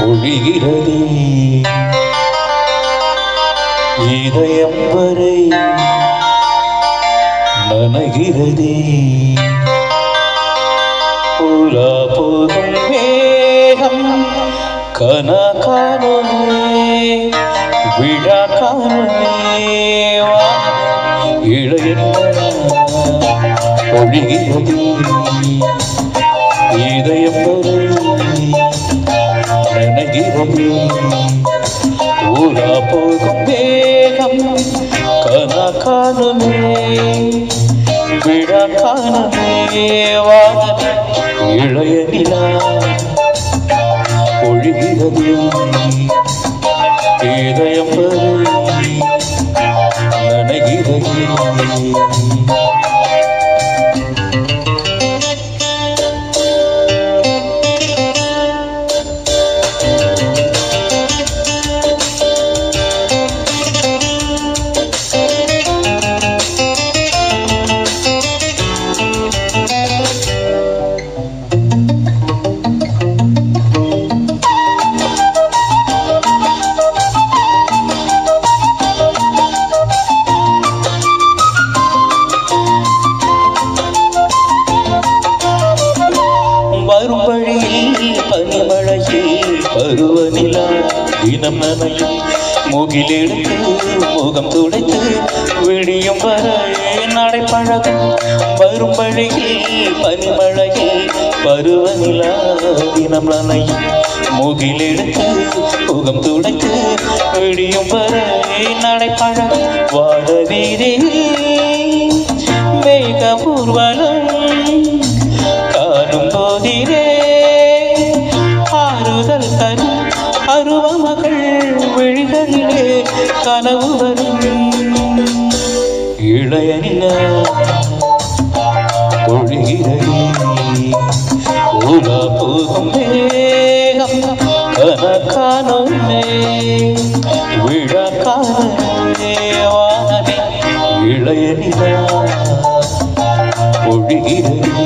பொழிகிறதே இதயம் வரை நனைகிறதே உலா போகும் வேகம் கனகானுமே விழா காணுமே இளைய பொழிகிறது இதயம் வரை நனைகிறது உலா போகும் வேகம் கனகானுமே விழா காணுமே இளைய நிலா பொழிகிறது இதயம் வரை நனைகிறது வரும் வழியில் பனிமழையில் பருவநிலா தினம் நனையும் முகிலெடுத்து முகம் துடைத்து விடியும் வரை நடைப்பழகும் வரும் வழியில் பனிமழையில் பருவநிலா தினம் நனையும் முகிலெடுத்து முகம் துடைத்து விடியும் வரை நடைப்பழகும் வாட வீதியில் மேக ஊர்வலம் போதிரே ஆறுதல் தரும் அருவமகள் விழிகளிலே கனவு வரும் இளைய நிலா பொழிகிறதே உலா போகும் வேகம் கனகானுமே விழா காணுமே வானமே இளைய நிலா பொழிகிறதே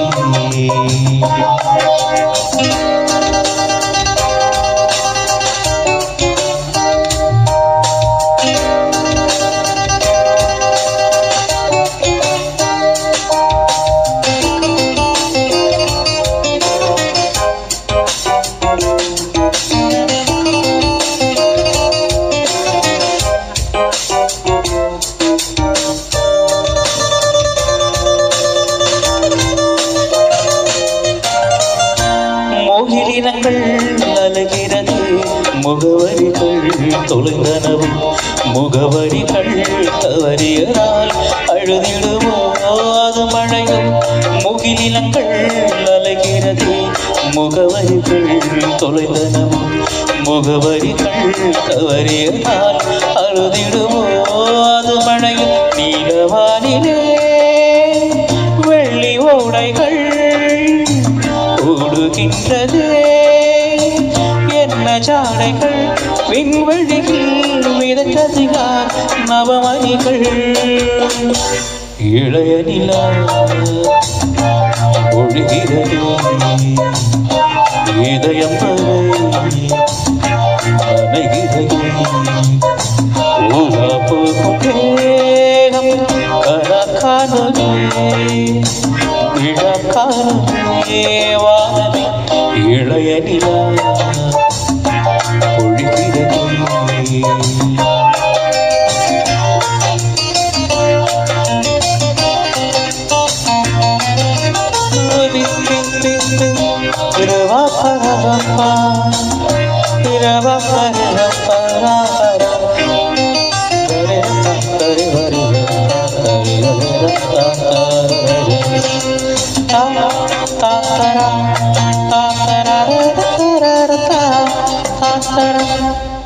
மோகிலினங்கள் அலைகிறது முகவரிகள் தொலைந்தனவும் முகவரிகள் தவறியதால் அழுதிடுமோ அது மழையும் முகிலினங்கள் அலைகிறது முகவரிகள் தொலைந்தனவும் முகவரிகள் தவறியதால் அழுதிடுமோ அது மழையும் நீலவானிலே வெள்ளி ஓடைகள் ஓடுகின்றதே என்ன ஜாடைகள் விண்வெளியில் மிதந்ததிகார் நவமணிகள் இளைய நிலா பொழிகிறது இதயம் வரை நனைகிறது உலா போகும் வேகம் கனகானுமே விழா காணுமே வானமே இளைய நிலா பொழிகிறது இரவா பரவா இரவா பரவா